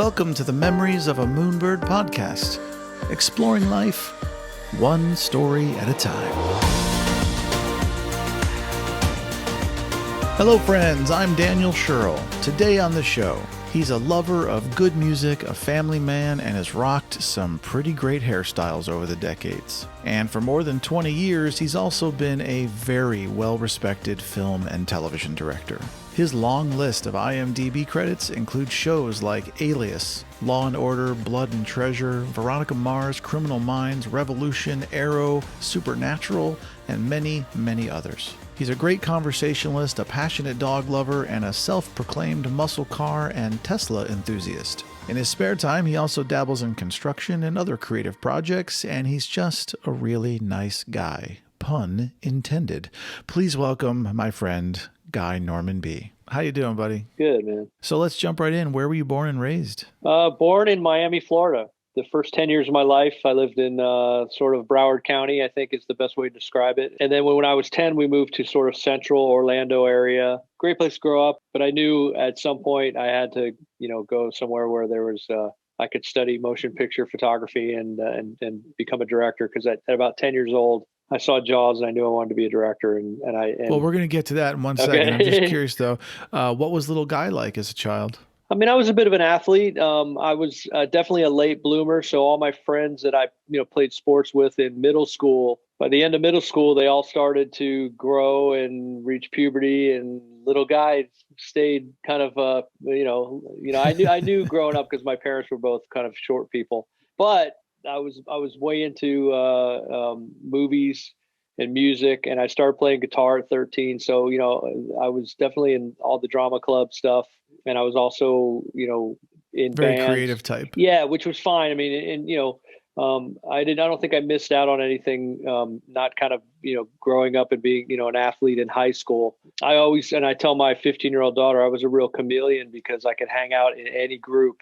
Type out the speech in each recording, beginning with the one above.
Welcome to the Memories of a Moonbird podcast, exploring life one story at a time. Hello friends, I'm Daniel Sherrill. Today on the show, he's a lover of good music, a family man, and has rocked some pretty great hairstyles over the decades. And for more than 20 years, he's also been a very well-respected film and television director. His long list of IMDb credits includes shows like Alias, Law & Order, Blood and Treasure, Veronica Mars, Criminal Minds, Revolution, Arrow, Supernatural, and many, many others. He's a great conversationalist, a passionate dog lover, and a self-proclaimed muscle car and Tesla enthusiast. In his spare time, he also dabbles in construction and other creative projects, and he's just a really nice guy. Pun intended. Please welcome my friend, Guy Norman B. How you doing, buddy? Good, man. So let's jump right in. Where were you born and raised? Born in Miami, Florida. The first 10 years of my life, I lived in sort of Broward County, I think is the best way to describe it. And then when I was 10, we moved to sort of central Orlando area. Great place to grow up. But I knew at some point I had to, go somewhere where there was, I could study motion picture photography and become a director. Because at about 10 years old, I saw Jaws and I knew I wanted to be a director. Well, we're going to get to that in one second. I'm just curious, though. What was little Guy like as a child? I mean, I was a bit of an athlete. I was definitely a late bloomer. So all my friends that I, played sports with in middle school, by the end of middle school, they all started to grow and reach puberty. And little Guy stayed kind of, I knew growing up because my parents were both kind of short people. But I was way into movies and music, and I started playing guitar at 13. So, I was definitely in all the drama club stuff. And I was also, in very bands. Creative type. Yeah, which was fine. I mean, I don't think I missed out on anything, not kind of, growing up and being, an athlete in high school. I tell my 15-year-old daughter I was a real chameleon because I could hang out in any group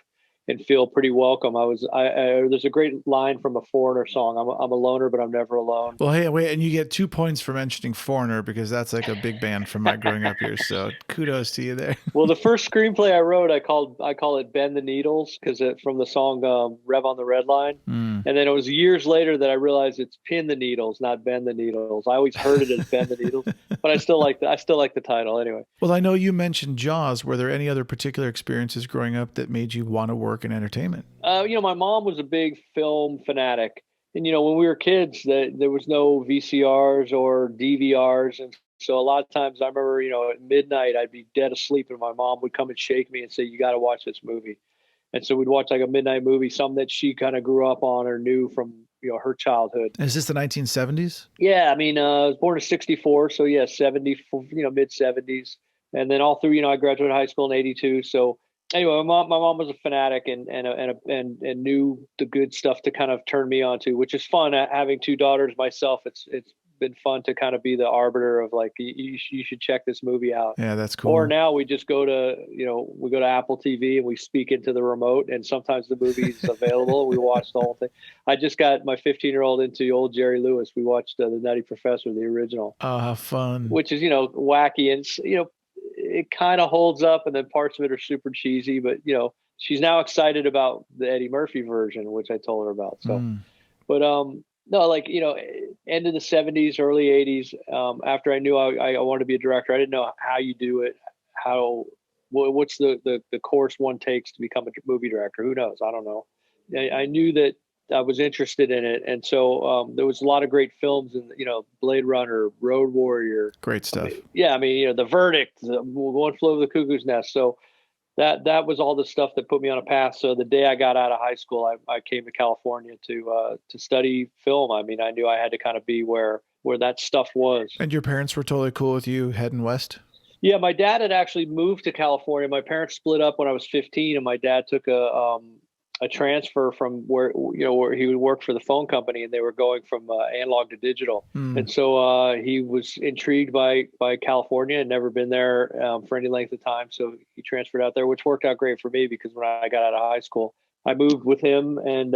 and feel pretty welcome. There's a great line from a Foreigner song. I'm a loner, but I'm never alone. Well, hey, wait, and you get 2 points for mentioning Foreigner because that's like a big band from my growing up years. So kudos to you there. Well, the first screenplay I wrote, I call it Bend the Needles because from the song Rev on the Red Line. And then it was years later that I realized it's Pin the Needles, not Bend the Needles. I always heard it as Bend the Needles, but I still like the title anyway. Well, I know you mentioned Jaws. Were there any other particular experiences growing up that made you want to work in entertainment? My mom was a big film fanatic. And, when we were kids, there was no VCRs or DVRs. And so a lot of times I remember, at midnight, I'd be dead asleep and my mom would come and shake me and say, you got to watch this movie. And so we'd watch like a midnight movie, something that she kind of grew up on or knew from, her childhood. Is this the 1970s? Yeah. I mean, I was born in 64. So yeah, 70, mid 70s. And then all through, I graduated high school in 82. So anyway, my mom was a fanatic and knew the good stuff to kind of turn me on to, which is fun. Having 2 daughters myself, it's been fun to kind of be the arbiter of like, you should check this movie out. Yeah, that's cool. Or now we just go to, we go to Apple TV and we speak into the remote and sometimes the movie's available and we watch the whole thing. I just got my 15-year-old into old Jerry Lewis. We watched The Nutty Professor, the original. Oh, how fun. Which is, wacky and, it kind of holds up and then parts of it are super cheesy, but she's now excited about the Eddie Murphy version, which I told her about. So, but, no, like, end of the 70s, early 80s, after I knew I wanted to be a director, I didn't know how you do it, what's the course one takes to become a movie director. Who knows? I don't know. I knew that I was interested in it. And so there was a lot of great films and, Blade Runner, Road Warrior. Great stuff. The Verdict, One Flew Over the Cuckoo's Nest. So that was all the stuff that put me on a path. So the day I got out of high school, I came to California to study film. I mean, I knew I had to kind of be where that stuff was. And your parents were totally cool with you heading west? Yeah, my dad had actually moved to California. My parents split up when I was 15, and my dad took a transfer from where he would work for the phone company, and they were going from analog to digital. And so he was intrigued by California and never been there for any length of time. So he transferred out there, which worked out great for me because when I got out of high school, I moved with him and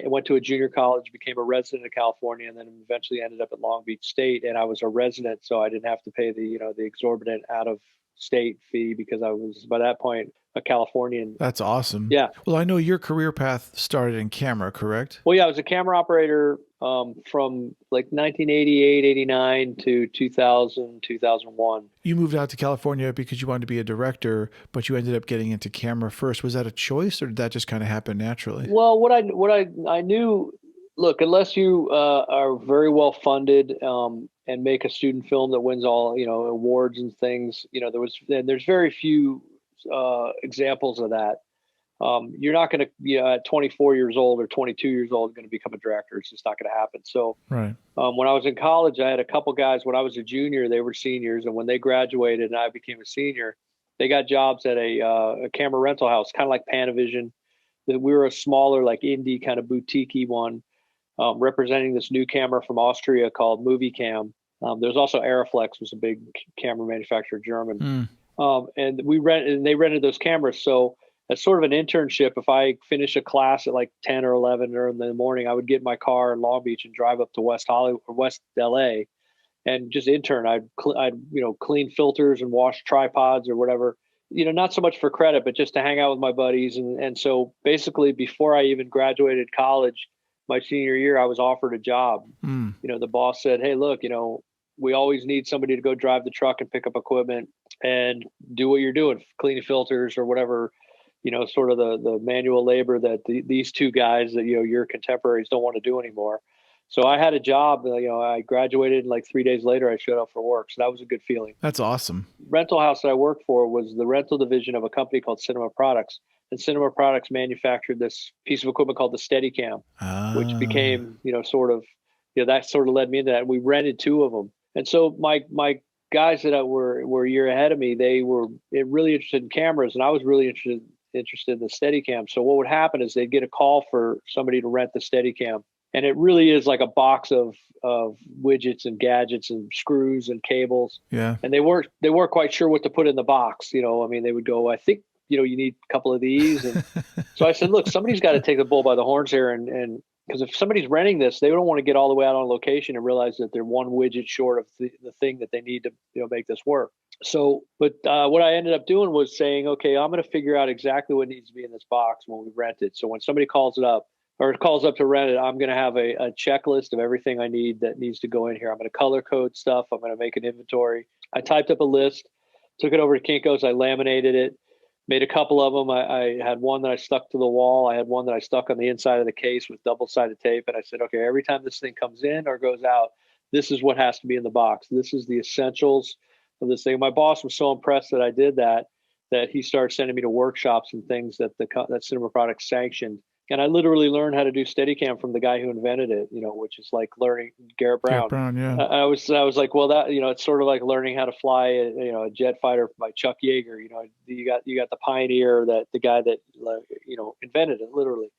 went to a junior college, became a resident of California, and then eventually ended up at Long Beach State. And I was a resident, so I didn't have to pay the exorbitant out of state fee because I was by that point a Californian. That's awesome. Yeah. Well, I know your career path started in camera, correct? Well, yeah, I was a camera operator from like 1988, 89 to 2000, 2001. You moved out to California because you wanted to be a director, but you ended up getting into camera first. Was that a choice, or did that just kind of happen naturally? Well, what I knew, look, unless you are very well funded and make a student film that wins all awards and things, there's very few examples of that. You're not going to, at 24 years old or 22 years old, going to become a director. It's just not going to happen. So right. When I was in college, I had a couple guys. When I was a junior, they were seniors, and when they graduated and I became a senior, they got jobs at a camera rental house, kind of like Panavision. That we were a smaller, like indie kind of boutique-y one, representing this new camera from Austria called MovieCam. There's also Aeroflex, was a big camera manufacturer, German. And they rented those cameras. So as sort of an internship, if I finish a class at like 10 or 11 or in the morning, I would get in my car in Long Beach and drive up to West Hollywood or West LA and just intern. I'd clean filters and wash tripods or whatever, not so much for credit, but just to hang out with my buddies. And so basically before I even graduated college, my senior year, I was offered a job. The boss said, "Hey, look, we always need somebody to go drive the truck and pick up equipment and do what you're doing, cleaning filters or whatever, sort of the manual labor that these two guys that, your contemporaries don't want to do anymore." So I had a job, I graduated and like 3 days later I showed up for work. So that was a good feeling. That's awesome. Rental house that I worked for was the rental division of a company called Cinema Products. And Cinema Products manufactured this piece of equipment called the Steadicam, which became, that sort of led me into that. We rented two of them. And so my guys that were a year ahead of me, they were really interested in cameras, and I was really interested in the Steadicam. So what would happen is they'd get a call for somebody to rent the Steadicam. And it really is like a box of widgets and gadgets and screws and cables. Yeah. And they weren't quite sure what to put in the box. They would go, "I think, you need a couple of these." And so I said, "Look, somebody's got to take the bull by the horns here." And because if somebody's renting this, they don't want to get all the way out on location and realize that they're one widget short of the thing that they need to, make this work. So, but what I ended up doing was saying, okay, I'm going to figure out exactly what needs to be in this box when we rent it. So when somebody calls up to rent it, I'm going to have a checklist of everything I need that needs to go in here. I'm going to color code stuff. I'm going to make an inventory. I typed up a list, took it over to Kinko's. I laminated it, made a couple of them. I had one that I stuck to the wall. I had one that I stuck on the inside of the case with double-sided tape. And I said, okay, every time this thing comes in or goes out, this is what has to be in the box. This is the essentials of this thing. My boss was so impressed that I did that he started sending me to workshops and things that that Cinema Products sanctioned. And I literally learned how to do Steadicam from the guy who invented it, which is like learning Garrett Brown. Yeah. I was like, well, that, it's sort of like learning how to fly a jet fighter by Chuck Yeager. You got the pioneer, that the guy that invented it literally.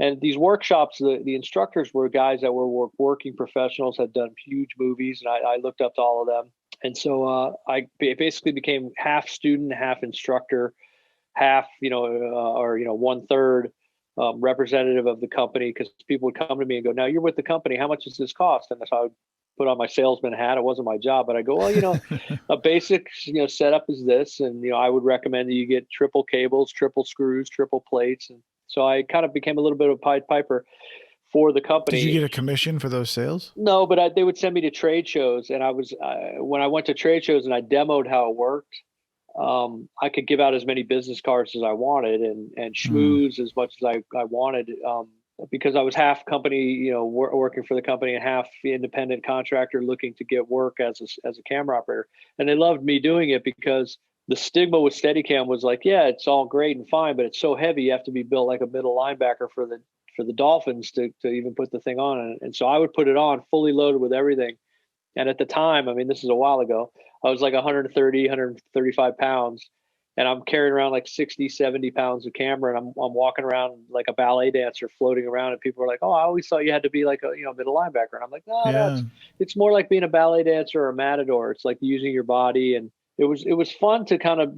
And these workshops, the instructors were guys that were working professionals, had done huge movies, and I looked up to all of them. And so I basically became half student, half instructor, half one third representative of the company, because people would come to me and go, "Now you're with the company, how much does this cost?" And so I would put on my salesman hat. It wasn't my job, but I go, "Well, a basic setup is this, and I would recommend that you get triple cables, triple screws, triple plates." And so I kind of became a little bit of a Pied Piper for the company. Did you get a commission for those sales? No, but they would send me to trade shows, and I was when I went to trade shows and I demoed how it worked, I could give out as many business cards as I wanted and schmooze as much as I wanted, because I was half company, working for the company, and half independent contractor looking to get work as a camera operator. And they loved me doing it because the stigma with Steadicam was like, yeah, it's all great and fine, but it's so heavy. You have to be built like a middle linebacker for the Dolphins to even put the thing on. And so I would put it on fully loaded with everything. And at the time, this is a while ago, I was like 130, 135 pounds, and I'm carrying around like 60, 70 pounds of camera. And I'm walking around like a ballet dancer floating around, and people are like, "Oh, I always thought you had to be like a, middle linebacker." And I'm like, no, it's more like being a ballet dancer or a matador. It's like using your body. And it was fun to kind of,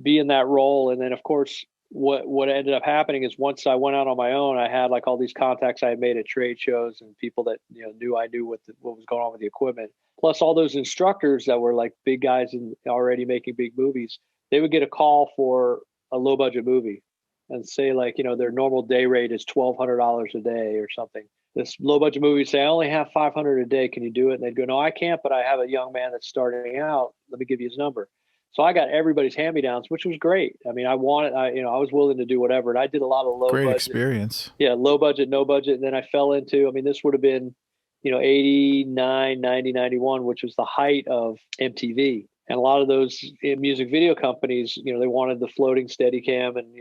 be in that role. And then of course, what ended up happening is once I went out on my own, I had like all these contacts I had made at trade shows and people that knew I knew what was going on with the equipment. Plus all those instructors that were like big guys and already making big movies. They would get a call for a low budget movie and say like their normal day rate is $1,200 a day or something. This low budget movie would say, I only have 500 a day. Can you do it? And they'd go, no, I can't, but I have a young man that's starting out. Let me give you his number. So I got everybody's hand-me-downs, which was great. I mean, I was willing to do whatever. And I did a lot of Great budget experience. Yeah. Low budget, no budget. And then I fell into, this would have been, 89, 90, 91, which was the height of MTV. And a lot of those music video companies, they wanted the floating Steadicam and,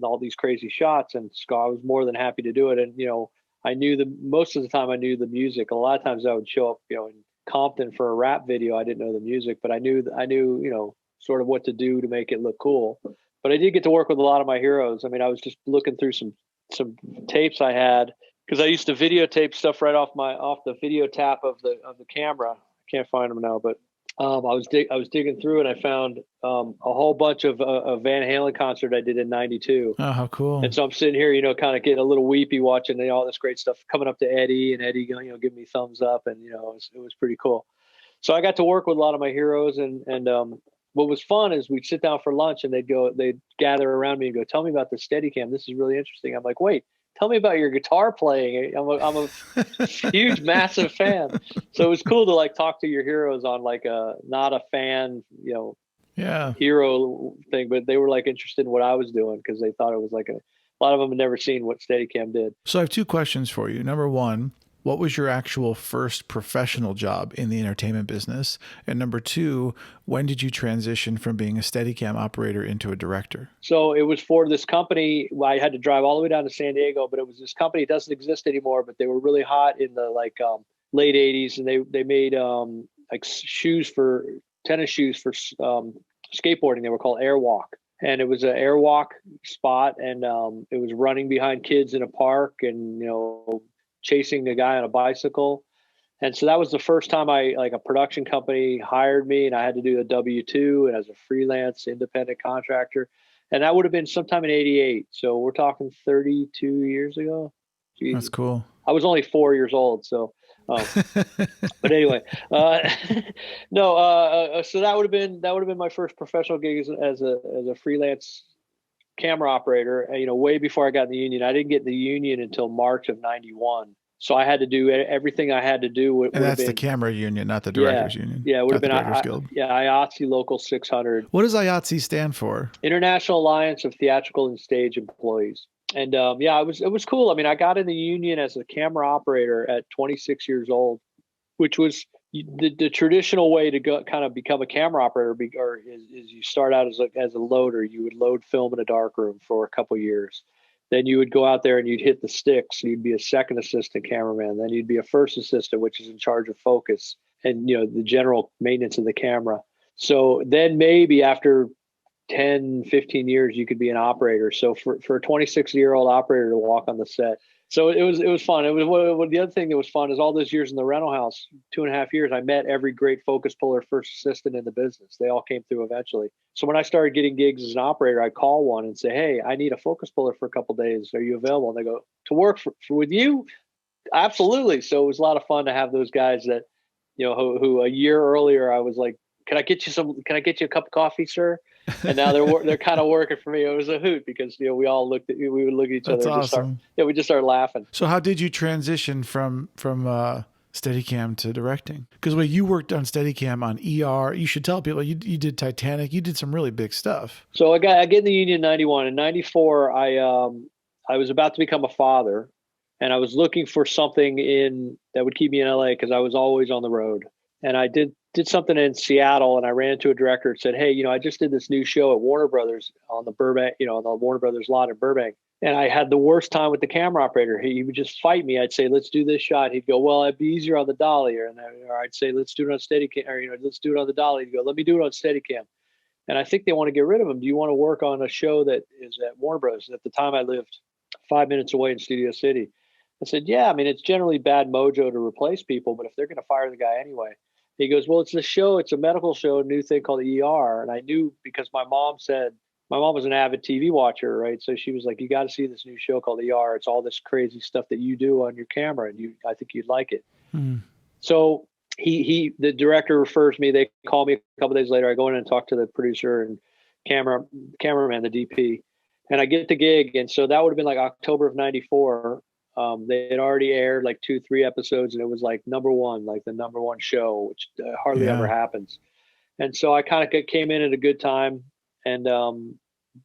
all these crazy shots. And so I was more than happy to do it. And, I knew most of the time I knew the music. A lot of times I would show up, in Compton for a rap video. I didn't know the music, but I knew, sort of what to do to make it look cool. But I did get to work with a lot of my heroes. I mean, I was just looking through some tapes I had because I used to videotape stuff right off the video tap of the camera. I can't find them now, but I was digging through and I found a whole bunch of a Van Halen concert I did in '92. Oh, how cool! And so I'm sitting here, kind of getting a little weepy watching all this great stuff coming up to Eddie, and Eddie, giving me thumbs up, and it was pretty cool. So I got to work with a lot of my heroes, and what was fun is we'd sit down for lunch and they'd gather around me and go, tell me about the Steadicam. This is really interesting. I'm like, wait, tell me about your guitar playing. I'm a huge, massive fan. So it was cool to like talk to your heroes on like not a fan, hero thing, but they were like interested in what I was doing because they thought it was like a lot of them had never seen what Steadicam did. So I have two questions for you. Number one, what was your actual first professional job in the entertainment business? And number two, when did you transition from being a Steadicam operator into a director? So it was for this company. I had to drive all the way down to San Diego, but it was this company. It doesn't exist anymore, but they were really hot in the late 80s. And they made like tennis shoes for skateboarding. They were called Airwalk. And it was an Airwalk spot. And it was running behind kids in a park and, chasing a guy on a bicycle. And so that was the first time a production company hired me and I had to do a W-2 and as a freelance independent contractor. And that would have been sometime in '88. So we're talking 32 years ago. Jeez. That's cool. I was only 4 years old. So, but anyway, no. So that would have been my first professional gig as a freelance camera operator, way before I got in the union. I didn't get in the union until March of '91. So I had to do everything I had to do. And that's the camera union, not the directors union. Yeah, it would have been Directors Guild. IATSE Local 600. What does IATSE stand for? International Alliance of Theatrical and Stage Employees. And it was cool. I mean, I got in the union as a camera operator at 26 years old, which was the traditional way to go kind of become a camera operator is you start out as a loader. You would load film in a darkroom for a couple years. Then you would go out there and you'd hit the sticks. You'd be a second assistant cameraman. Then you'd be a first assistant, which is in charge of focus and, the general maintenance of the camera. So then maybe after 10, 15 years, you could be an operator. So for a 26-year-old operator to walk on the set. So it was fun. It was the other thing that was fun is all those years in the rental house, 2.5 years, I met every great focus puller first assistant in the business. They all came through eventually. So when I started getting gigs as an operator, I'd call one and say, hey, I need a focus puller for a couple of days. Are you available? And they go, to work with you? Absolutely. So it was a lot of fun to have those guys that, who a year earlier I was like, can I get you a cup of coffee, sir? And now they're kind of working for me. It was a hoot because we would look at each other. That's awesome. We just started laughing. So how did you transition from Steadicam to directing? Because you worked on Steadicam on ER. You should tell people you did Titanic. You did some really big stuff. So I get in the union in '91. In '94, I was about to become a father, and I was looking for something that would keep me in LA because I was always on the road. And I did something in Seattle, and I ran into a director and said, hey, I just did this new show at Warner Brothers on the Burbank, on the Warner Brothers lot in Burbank. And I had the worst time with the camera operator. He would just fight me. I'd say, let's do this shot. He'd go, well, it'd be easier on the dolly. Or I'd say, let's do it on Steadicam. Or, let's do it on the dolly. He'd go, let me do it on Steadicam. And I think they want to get rid of him. Do you want to work on a show that is at Warner Brothers? And at the time I lived 5 minutes away in Studio City. I said, yeah, I mean, it's generally bad mojo to replace people, but if they're going to fire the guy anyway. He goes, well, it's a show. It's a medical show, a new thing called ER. And I knew because my mom said, my mom was an avid TV watcher, right? So she was like, "You got to see this new show called ER. It's all this crazy stuff that you do on your camera, and I think you'd like it." Hmm. So the director refers me. They call me a couple days later. I go in and talk to the producer and cameraman, the DP, and I get the gig. And so that would have been like October of '94. They had already aired like 2, 3 episodes, and it was like number one, like the number one show, which hardly ever Yeah. happens. And so I kind of came in at a good time and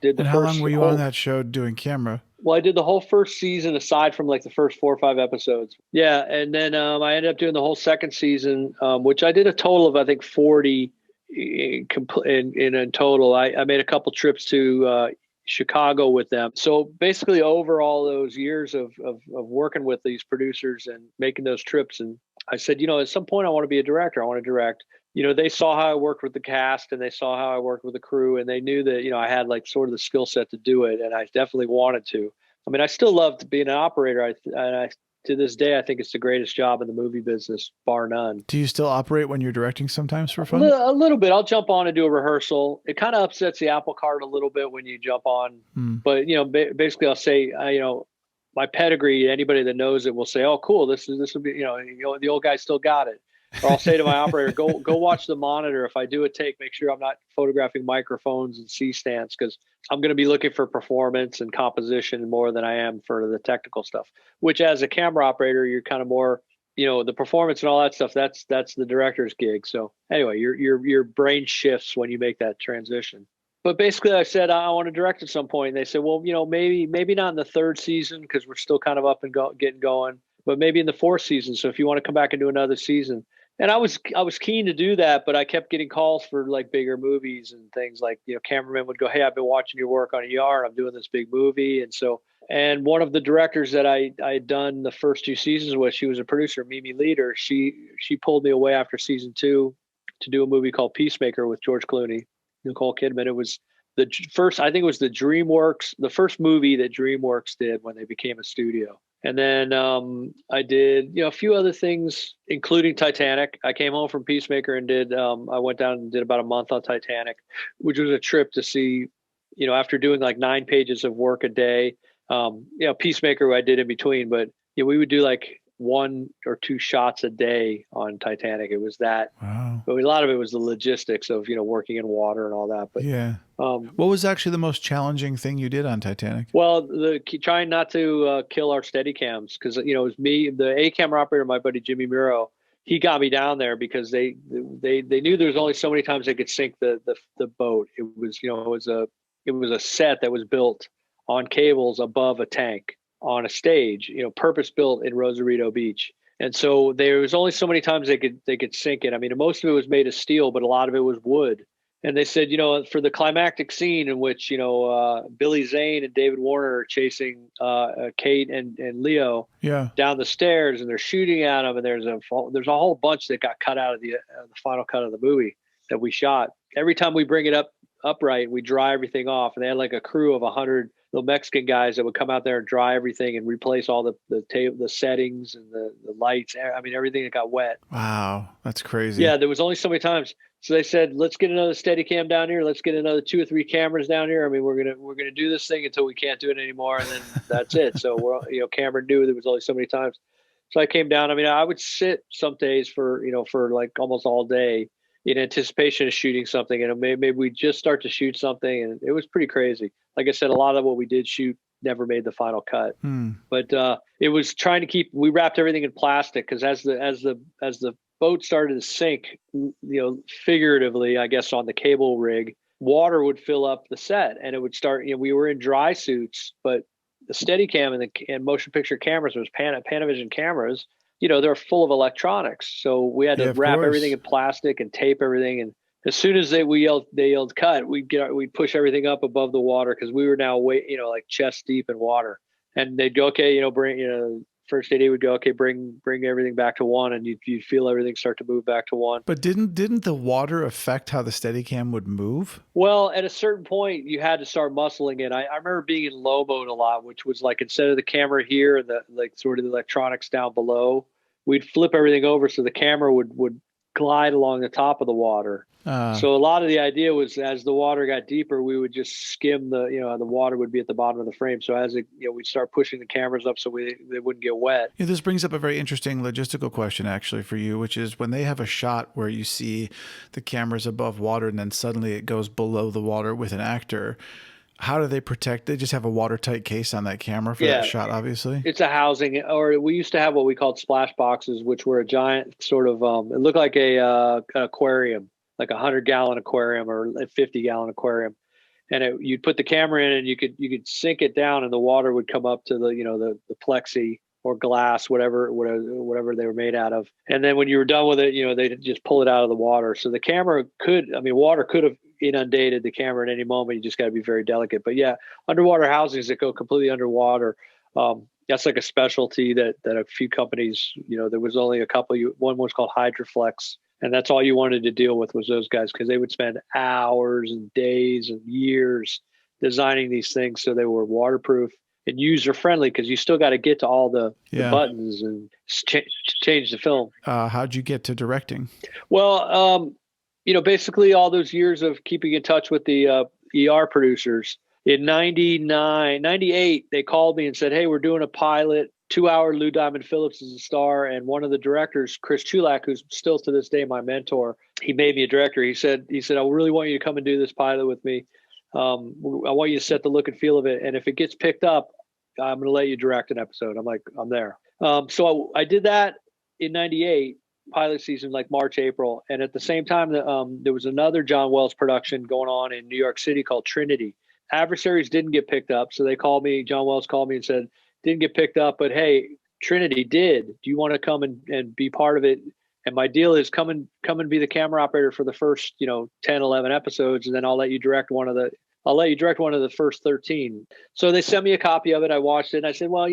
did the And how long first were you on whole. that show doing camera? Well, I did the whole first season aside from like the first 4 or 5 episodes. Yeah, and then I ended up doing the whole second season, which I did a total of I think 40 in total. I made a couple trips to Chicago with them. So basically, over all those years of working with these producers and making those trips, and I said, at some point I want to be a director. I want to direct. They saw how I worked with the cast and they saw how I worked with the crew, and they knew that, I had like sort of the skill set to do it. And I definitely wanted to. I mean, I still loved being an operator. And to this day, I think it's the greatest job in the movie business, bar none. Do you still operate when you're directing sometimes for A fun? little bit. I'll jump on and do a rehearsal. It kind of upsets the apple cart a little bit when you jump on. Hmm. But, basically I'll say, my pedigree, anybody that knows it will say, "Oh, cool. This will be, the old guy still got it." Or I'll say to my operator, go watch the monitor. If I do a take, make sure I'm not photographing microphones and C-stands, because I'm going to be looking for performance and composition more than I am for the technical stuff, which as a camera operator, you're kind of more, the performance and all that stuff. That's the director's gig. So anyway, your brain shifts when you make that transition. But basically I said, I want to direct at some point. And they said, well, maybe not in the third season, because we're still kind of up and getting going, but maybe in the fourth season. So if you want to come back and do another season. And I was keen to do that, but I kept getting calls for like bigger movies and things like, cameramen would go, "Hey, I've been watching your work on ER. I'm doing this big movie." And one of the directors that I had done the first 2 seasons with, she was a producer, Mimi Leader. She pulled me away after season 2 to do a movie called Peacemaker with George Clooney, Nicole Kidman. It was the first movie that DreamWorks did when they became a studio. And then I did, a few other things, including Titanic. I came home from Peacemaker and I went down and did about a month on Titanic, which was a trip to see, after doing like 9 pages of work a day. Peacemaker I did in between, but we would do like 1 or 2 shots a day on Titanic. It was that. Wow. But a lot of it was the logistics of, working in water and all that. But yeah. What was actually the most challenging thing you did on Titanic? Well, trying not to kill our Steadicams, because it was me, the A camera operator, my buddy Jimmy Muro. He got me down there because they knew there was only so many times they could sink the boat. It was it was a set that was built on cables above a tank on a stage, purpose built in Rosarito Beach. And so there was only so many times they could sink it. I mean, most of it was made of steel, but a lot of it was wood. And they said, for the climactic scene in which, Billy Zane and David Warner are chasing Kate and Leo down the stairs, and they're shooting at them, and there's a whole bunch that got cut out of the final cut of the movie that we shot. Every time we bring it upright, we dry everything off, and they had like a crew of 100 little Mexican guys that would come out there and dry everything and replace all the settings and the lights. I mean, everything that got wet. Wow, that's crazy. Yeah, there was only so many times. So they said, "Let's get another Steadicam down here. Let's get another 2 or 3 cameras down here. I mean, we're gonna do this thing until we can't do it anymore, and then that's it." So Cameron knew there was only so many times. So I came down. I mean, I would sit some days for like almost all day in anticipation of shooting something, and maybe we just start to shoot something, and it was pretty crazy. Like I said, a lot of what we did shoot never made the final cut. But it was trying to keep. We wrapped everything in plastic, because as the boat started to sink, figuratively, I guess, on the cable rig, water would fill up the set, and it would start. We were in dry suits, but the Steadicam and motion picture cameras, was Panavision cameras. They're full of electronics, so we had to wrap everything in plastic and tape everything. And as soon as they yelled cut, we'd push everything up above the water, because we were now like chest deep in water. And they'd go, "Okay, bring first AD would go, "Okay, bring everything back to 1," and you'd feel everything start to move back to 1. But didn't the water affect how the Steadicam would move? Well, at a certain point, you had to start muscling it. I remember being in low mode a lot, which was like, instead of the camera here and the like sort of the electronics down below, we'd flip everything over so the camera would glide along the top of the water. So a lot of the idea was, as the water got deeper, we would just skim the water would be at the bottom of the frame. So as we'd start pushing the cameras up so they wouldn't get wet. Yeah, this brings up a very interesting logistical question actually for you, which is when they have a shot where you see the cameras above water and then suddenly it goes below the water with an actor. How do they protect? They just have a watertight case on that camera for that shot, obviously? It's a housing, or we used to have what we called splash boxes, which were a giant sort of, it looked like an aquarium, like 100-gallon aquarium or a 50-gallon aquarium. And you'd put the camera in and you could sink it down and the water would come up to the plexi or glass, whatever they were made out of. And then when you were done with it, they'd just pull it out of the water. So the camera water could have inundated the camera at any moment. You just got to be very delicate. But yeah, underwater housings that go completely underwater, that's like a specialty that a few companies, there was only a couple. One was called Hydroflex, and that's all you wanted to deal with was those guys, because they would spend hours and days and years designing these things so they were waterproof and user friendly, because you still got to get to all the buttons and change the film. How'd you get to directing? Well, basically all those years of keeping in touch with the ER producers. In 98, they called me and said, "Hey, we're doing a pilot, 2-hour. Lou Diamond Phillips is a star." And one of the directors, Chris Chulak, who's still to this day my mentor, he made me a director. He said, "I really want you to come and do this pilot with me. I want you to set the look and feel of it. And if it gets picked up, I'm going to let you direct an episode." I'm like, "I'm there." So I did that in 98, pilot season, like March, April. And at the same time, there was another John Wells production going on in New York City called Trinity. Adversaries didn't get picked up. So John Wells called me and said, "Didn't get picked up, but hey, Trinity did. Do you want to come and be part of it? And my deal is come and be the camera operator for the first, 10, 11 episodes. And then I'll let you direct one of the first 13. So they sent me a copy of it. I watched it and I said, well,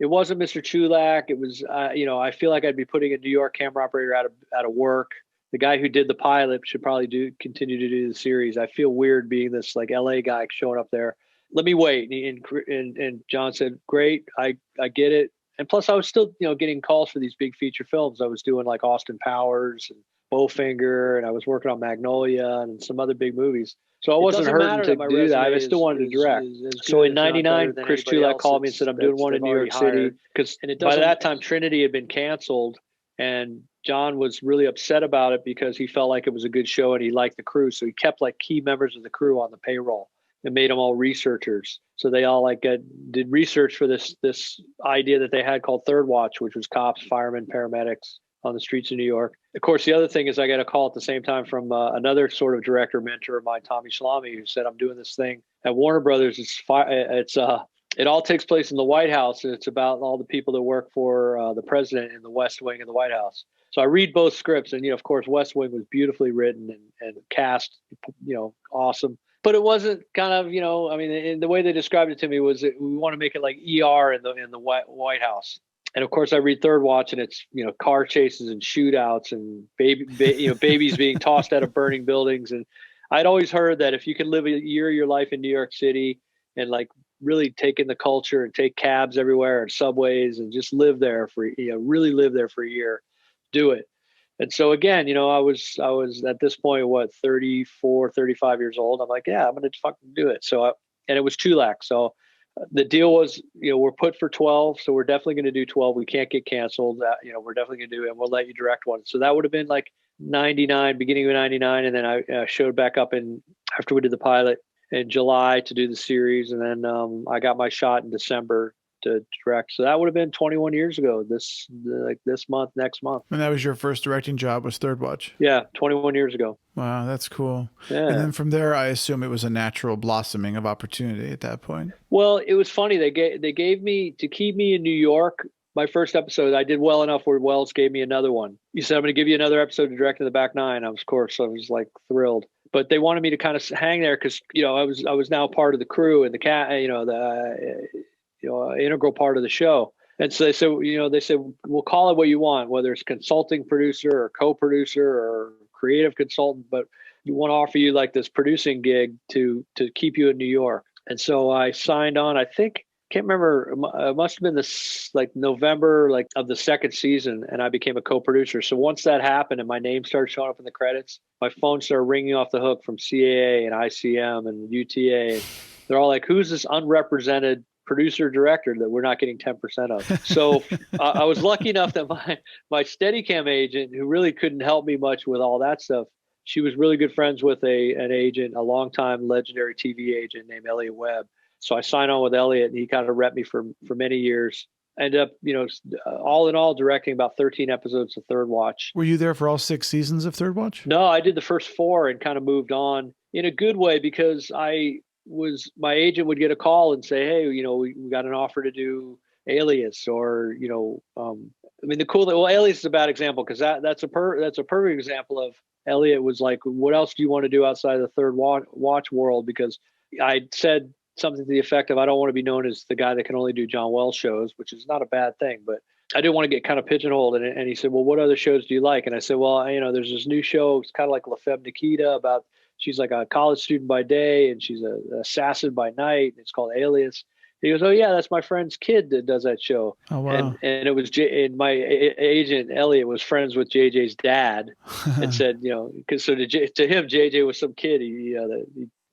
it wasn't Mr. Chulak. It was, I feel like I'd be putting a New York camera operator out of work. The guy who did the pilot should probably continue to do the series. I feel weird being this like LA guy showing up there. Let me wait." And John said, "Great. I get it." And plus I was still, getting calls for these big feature films. I was doing like Austin Powers and Bowfinger, and I was working on Magnolia and some other big movies. So I wasn't hurting to do that. I still wanted to direct. So in 99, Chris Chulak called me and said, "I'm doing one in New York City." Because by that time, Trinity had been canceled, and John was really upset about it because he felt like it was a good show and he liked the crew. So he kept like key members of the crew on the payroll and made them all researchers. So they all did research for this idea that they had called Third Watch, which was cops, firemen, paramedics on the streets of New York. Of course, the other thing is I got a call at the same time from another sort of director mentor of mine, Tommy Shalami, who said, "I'm doing this thing at Warner Brothers. It all takes place in the White House, and it's about all the people that work for the president in the West Wing of the White House." So I read both scripts, and of course, West Wing was beautifully written and cast, awesome. But it wasn't kind of, the way they described it to me was that we want to make it like ER in the White House. And of course, I read Third Watch, and it's car chases and shootouts and babies being tossed out of burning buildings. And I'd always heard that if you can live a year of your life in New York City and like really take in the culture and take cabs everywhere and subways and just live there really live there for a year, do it. And so again, I was at this point, 34, 35 years old. I'm like, yeah, I'm going to fucking do it. So, and it was Chulak. So the deal was, we're put for 12. So we're definitely going to do 12. We can't get canceled. We're definitely going to do it, and we'll let you direct one. So that would have been like 99, beginning of 99. And then I showed back up after we did the pilot in July to do the series. And then I got my shot in December to direct. So that would have been 21 years ago, this month, next month. And that was your first directing job, was Third Watch? Yeah, 21 years ago. Wow, that's cool. Yeah. And then from there, I assume it was a natural blossoming of opportunity at that point. Well, it was funny. They gave me, to keep me in New York, my first episode, I did well enough where Wells gave me another one. He said, "I'm going to give you another episode to direct in the Back Nine." I was like thrilled. But they wanted me to kind of hang there because, I was now part of the crew and the integral part of the show. And so they said, "We'll call it what you want, whether it's consulting producer or co-producer or creative consultant, but we want to offer you like this producing gig to keep you in New York." And so I signed on. I think can't remember. It must have been this like November, like of the second season, and I became a co-producer. So once that happened, and my name started showing up in the credits, my phone started ringing off the hook from CAA and ICM and UTA. They're all like, "Who's this unrepresented producer director that we're not getting 10% of?" So I was lucky enough that my Steadicam agent, who really couldn't help me much with all that stuff, she was really good friends with an agent, a longtime legendary TV agent named Elliot Webb. So I signed on with Elliot, and he kind of repped me for many years. I ended up, all in all, directing about 13 episodes of Third Watch. Were you there for all 6 seasons of Third Watch? No, I did the first 4 and kind of moved on in a good way, because my agent would get a call and say, "Hey, we got an offer to do Alias," or Alias is a bad example, because that's a perfect example of Elliot was like, "What else do you want to do outside of the Third Watch world?" Because I said something to the effect of, "I don't want to be known as the guy that can only do John Wells shows," which is not a bad thing, but I didn't want to get kind of pigeonholed. And he said, "Well, what other shows do you like?" And I said, "Well, there's this new show. It's kind of like La Femme Nikita, about she's like a college student by day and she's an assassin by night. It's called Alias." He goes, "Oh yeah, that's my friend's kid that does that show." Oh wow! And it was and my agent Elliot was friends with JJ's dad, and said, because to him JJ was some kid he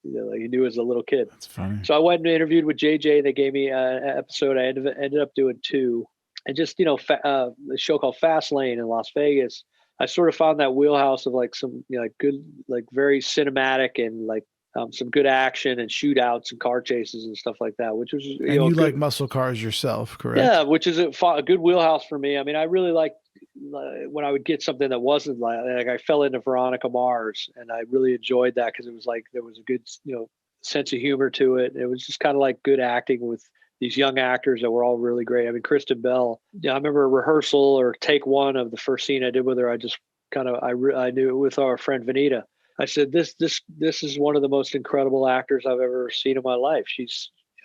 knew as a little kid. That's funny. So I went and interviewed with JJ. They gave me an episode. I ended up doing 2, and just a show called Fast Lane in Las Vegas. I sort of found that wheelhouse of like some good, like very cinematic, and like some good action and shootouts and car chases and stuff like that, which was you like muscle cars yourself, correct? Yeah, which is a good wheelhouse for me. I mean, I really liked when I would get something that wasn't like I fell into Veronica Mars, and I really enjoyed that, because it was like there was a good sense of humor to it. It was just kind of like good acting with these young actors that were all really great. I mean, Kristen Bell. I remember a rehearsal or take 1 of the first scene I did with her. I just kind of I knew it with our friend Vanita. I said, this is one of the most incredible actors I've ever seen in my life.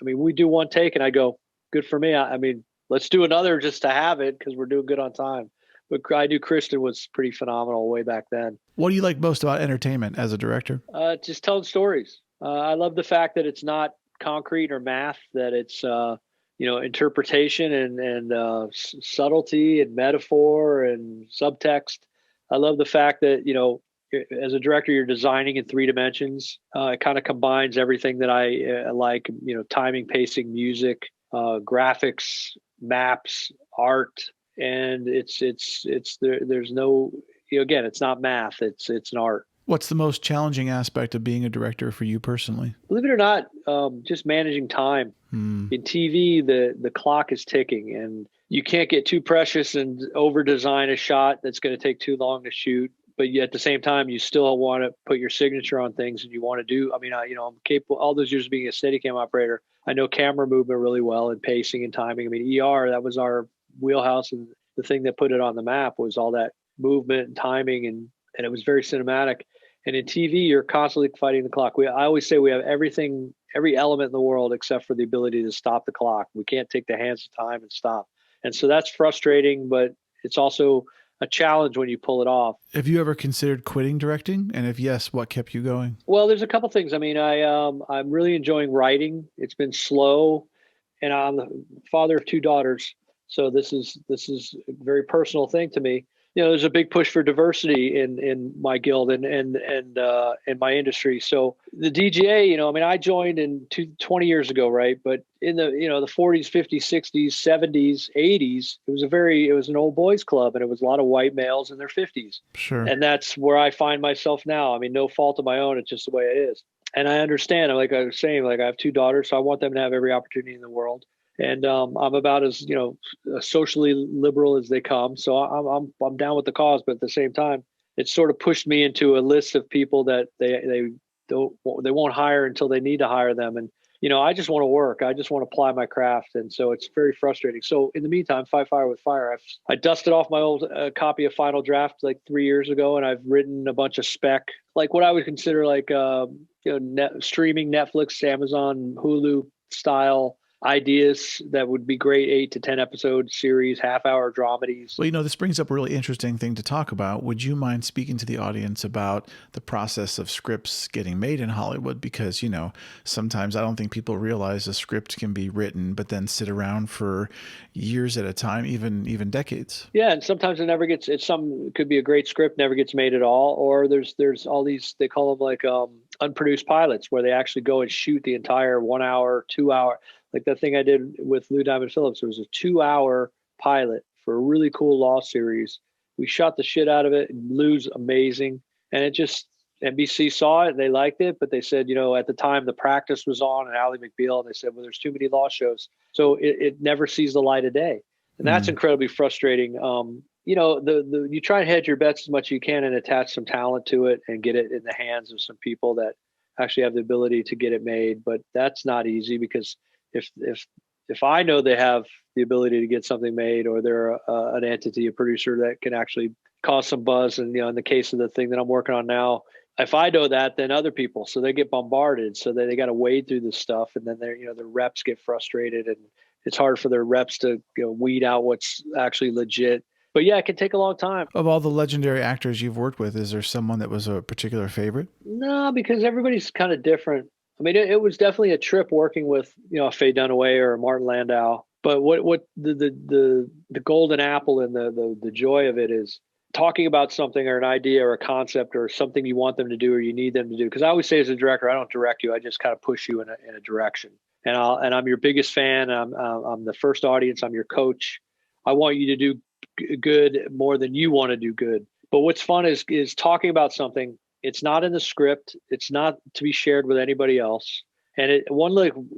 We do one take and I go, good for me. I mean, let's do another just to have it, because we're doing good on time. But I knew Kristen was pretty phenomenal way back then. What do you like most about entertainment as a director? Just telling stories. I love the fact that it's not concrete or math, that it's interpretation and subtlety and metaphor and subtext. I love the fact that as a director, you're designing in 3 dimensions. It kind of combines everything that I like, timing, pacing, music, graphics, maps, art, and there's no, again, it's not math. It's an art. What's the most challenging aspect of being a director for you personally? Believe it or not, just managing time. In TV, the clock is ticking, and you can't get too precious and over design a shot that's going to take too long to shoot. But yet at the same time, you still want to put your signature on things, and you want to do. I mean, I'm capable. All those years of being a Steadicam operator, I know camera movement really well and pacing and timing. I mean, that was our wheelhouse, and the thing that put it on the map was all that movement and timing, and it was very cinematic. And in TV, you're constantly fighting the clock. I always say we have everything, every element in the world except for the ability to stop the clock. We can't take the hands of time and stop. And so that's frustrating, but it's also a challenge when you pull it off. Have you ever considered quitting directing? And if yes, what kept you going? Well, there's a couple things. I mean, I'm really enjoying writing. It's been slow, and I'm the father of 2 daughters. So this is a very personal thing to me. There's a big push for diversity in my guild and in my industry. So the DGA, I joined 20 years ago, right? But in the the 40s, 50s, 60s, 70s, 80s, it was an old boys club, and it was a lot of white males in their 50s. Sure. And that's where I find myself now. I mean, no fault of my own. It's just the way it is. And I understand. Like I was saying, like I have 2 daughters, so I want them to have every opportunity in the world. And I'm about as socially liberal as they come, so I'm down with the cause. But at the same time, it sort of pushed me into a list of people that they won't hire until they need to hire them. And I just want to work. I just want to apply my craft, and so it's very frustrating. So in the meantime, fight fire with fire. I dusted off my old copy of Final Draft like 3 years ago, and I've written a bunch of spec, like what I would consider like streaming Netflix, Amazon, Hulu style ideas that would be great 8 to 10 episode series, half-hour dramedies. Well, this brings up a really interesting thing to talk about. Would you mind speaking to the audience about the process of scripts getting made in Hollywood? Because, sometimes I don't think people realize a script can be written, but then sit around for years at a time, even decades. Yeah, and sometimes it could be a great script, never gets made at all, or there's all these, they call them like unproduced pilots, where they actually go and shoot the entire 1 hour, 2 hour. Like that thing I did with Lou Diamond Phillips, it was a 2 hour pilot for a really cool law series. We shot the shit out of it. Lou's amazing. And NBC saw it and they liked it, but they said, at the time The Practice was on and Ally McBeal, and they said, well, there's too many law shows. So it never sees the light of day. And that's incredibly frustrating. You try and hedge your bets as much as you can and attach some talent to it and get it in the hands of some people that actually have the ability to get it made. But that's not easy, because if I know they have the ability to get something made, or they're an entity, a producer that can actually cause some buzz, and in the case of the thing that I'm working on now, if I know that, then other people, so they get bombarded, so they got to wade through this stuff, and then their reps get frustrated, and it's hard for their reps to weed out what's actually legit. But yeah, it can take a long time. Of all the legendary actors you've worked with, is there someone that was a particular favorite? No, because everybody's kind of different. I mean, it was definitely a trip working with, a Faye Dunaway or Martin Landau. But what the golden apple and the joy of it is talking about something or an idea or a concept or something you want them to do or you need them to do. Because I always say, as a director, I don't direct you. I just kind of push you in a direction. And I'm your biggest fan. I'm the first audience. I'm your coach. I want you to do good more than you want to do good. But what's fun is talking about something. It's not in the script. It's not to be shared with anybody else. And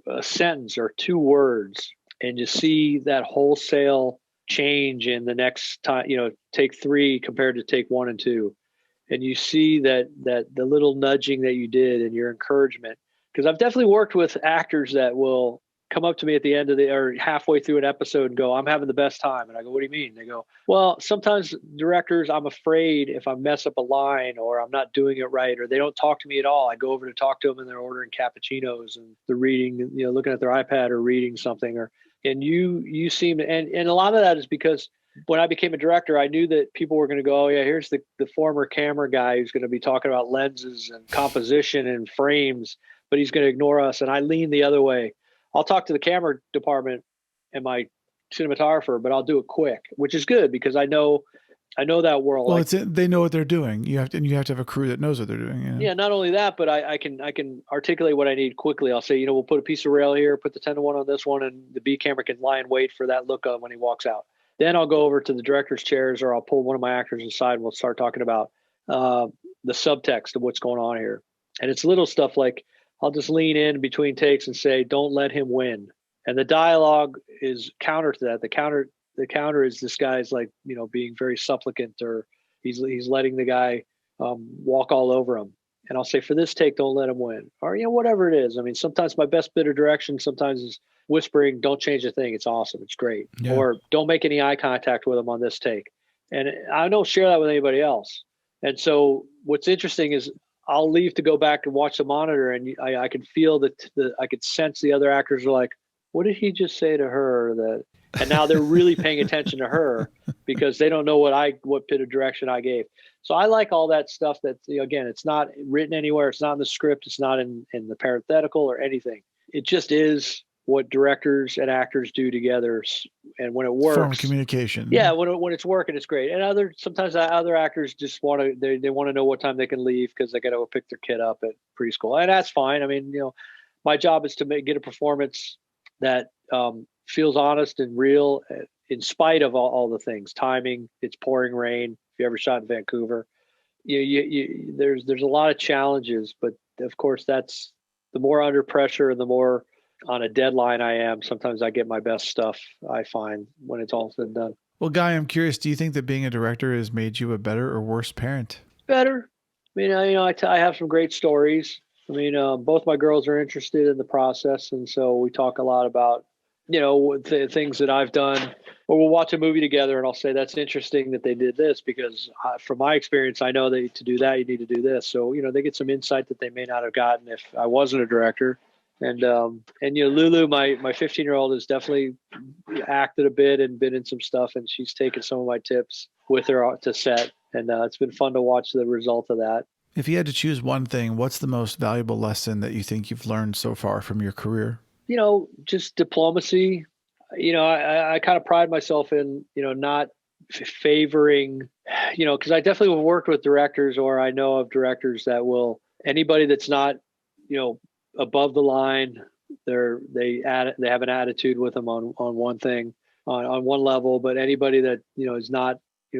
a sentence or 2 words, and you see that wholesale change in the next time, take 3 compared to take 1 and 2. And you see that the little nudging that you did and your encouragement. Because I've definitely worked with actors that will come up to me at the end of or halfway through an episode and go, I'm having the best time. And I go, what do you mean? They go, well, sometimes directors, I'm afraid if I mess up a line or I'm not doing it right, or they don't talk to me at all. I go over to talk to them and they're ordering cappuccinos and they're reading, looking at their iPad or reading something, and you seem, and a lot of that is because when I became a director, I knew that people were going to go, oh yeah, here's the former camera guy who's going to be talking about lenses and composition and frames, but he's going to ignore us. And I lean the other way. I'll talk to the camera department and my cinematographer, but I'll do it quick, which is good because I know that world. Well, they know what they're doing. You have to have a crew that knows what they're doing. Yeah. Not only that, but I can articulate what I need quickly. I'll say, we'll put a piece of rail here, put the 10-1 on this one, and the B camera can lie and wait for that look on when he walks out. Then I'll go over to the director's chairs, or I'll pull one of my actors aside and we'll start talking about the subtext of what's going on here. And it's little stuff like, I'll just lean in between takes and say, don't let him win. And the dialogue is counter to that. The counter is this guy's like, being very supplicant, or he's letting the guy walk all over him. And I'll say, for this take, don't let him win. Or, whatever it is. I mean, sometimes my best bit of direction sometimes is whispering, don't change a thing. It's awesome. It's great. Yeah. Or don't make any eye contact with him on this take. And I don't share that with anybody else. And so what's interesting is I'll leave to go back and watch the monitor, and I can feel I could sense the other actors are like, what did he just say to her? And now they're really paying attention to her because they don't know what bit of direction I gave. So I like all that stuff that, again, it's not written anywhere. It's not in the script. It's not in the parenthetical or anything. It just is what directors and actors do together. And when it works, form of communication. Yeah. When it's working, it's great. And sometimes other actors just want to, they want to know what time they can leave because they got to go pick their kid up at preschool. And that's fine. I mean, my job is to get a performance that feels honest and real in spite of all the things, timing, it's pouring rain. If you ever shot in Vancouver, there's a lot of challenges, but of course that's the more under pressure and the more on a deadline I am, sometimes I get my best stuff, I find, when it's all said and done. Well, Guy, I'm curious, do you think that being a director has made you a better or worse parent? Better. I mean, I have some great stories. I mean, both my girls are interested in the process. And so we talk a lot about, things that I've done, or we'll watch a movie together and I'll say, that's interesting that they did this because from my experience, I know that to do that, you need to do this. So, they get some insight that they may not have gotten if I wasn't a director. And Lulu, my 15-year-old, has definitely acted a bit and been in some stuff, and she's taken some of my tips with her to set, and it's been fun to watch the result of that. If you had to choose one thing, what's the most valuable lesson that you think you've learned so far from your career? Just diplomacy. I kind of pride myself in, not favoring, because I definitely have worked with directors, or I know of directors that will, anybody that's not, above the line, they have an attitude with them on one thing, on one level, but anybody that, is not,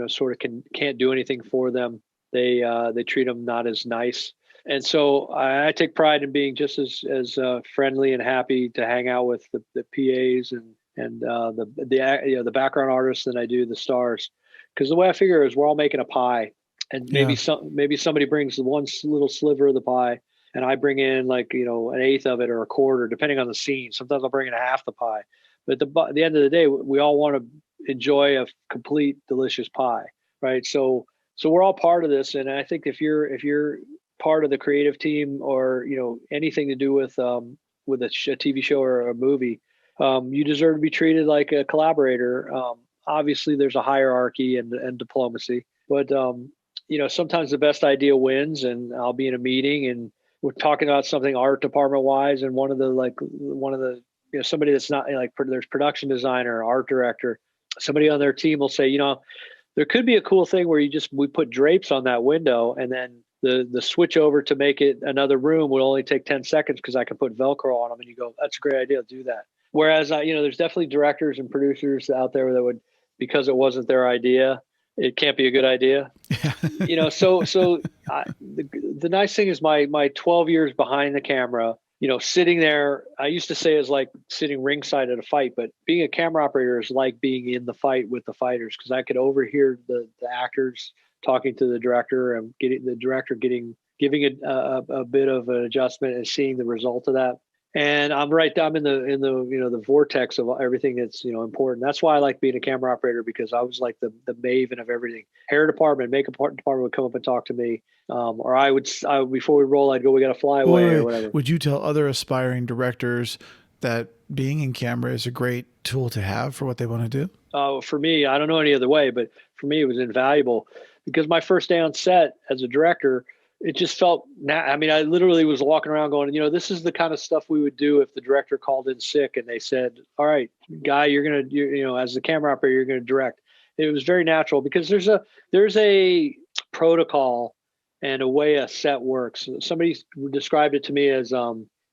sort of can't do anything for them, they treat them not as nice. And so I take pride in being just as friendly and happy to hang out with the PAs and the background artists than I do the stars, because the way I figure is we're all making a pie, and maybe somebody brings one little sliver of the pie, and I bring in like an eighth of it or a quarter, depending on the scene. Sometimes I'll bring in half the pie, but at the end of the day, we all want to enjoy a complete delicious pie, right? So we're all part of this, and I think if you're part of the creative team, or anything to do with a TV show or a movie, you deserve to be treated like a collaborator. Obviously, there's a hierarchy and diplomacy, but sometimes the best idea wins. And I'll be in a meeting and we're talking about something art department wise, and one of the somebody that's not like, there's production designer, art director, somebody on their team will say, there could be a cool thing where we put drapes on that window, and then the switch over to make it another room will only take 10 seconds because I can put Velcro on them. And you go, that's a great idea, do that. Whereas, there's definitely directors and producers out there that would, because it wasn't their idea, it can't be a good idea. The nice thing is my 12 years behind the camera, sitting there, I used to say is like sitting ringside at a fight, but being a camera operator is like being in the fight with the fighters, because I could overhear the actors talking to the director and giving a bit of an adjustment and seeing the result of that. And I'm in the vortex of everything that's important. That's why I like being a camera operator, because I was like the maven of everything. Hair department, makeup department would come up and talk to me, or I would before we roll, I'd go, we got to fly away or whatever. Would you tell other aspiring directors that being in camera is a great tool to have for what they want to do? For me, I don't know any other way, but for me, it was invaluable, because my first day on set as a director, it just felt, I literally was walking around going, this is the kind of stuff we would do if the director called in sick and they said, all right, Guy, you're going to, as the camera operator, you're going to direct. It was very natural, because there's a protocol and a way a set works. Somebody described it to me as,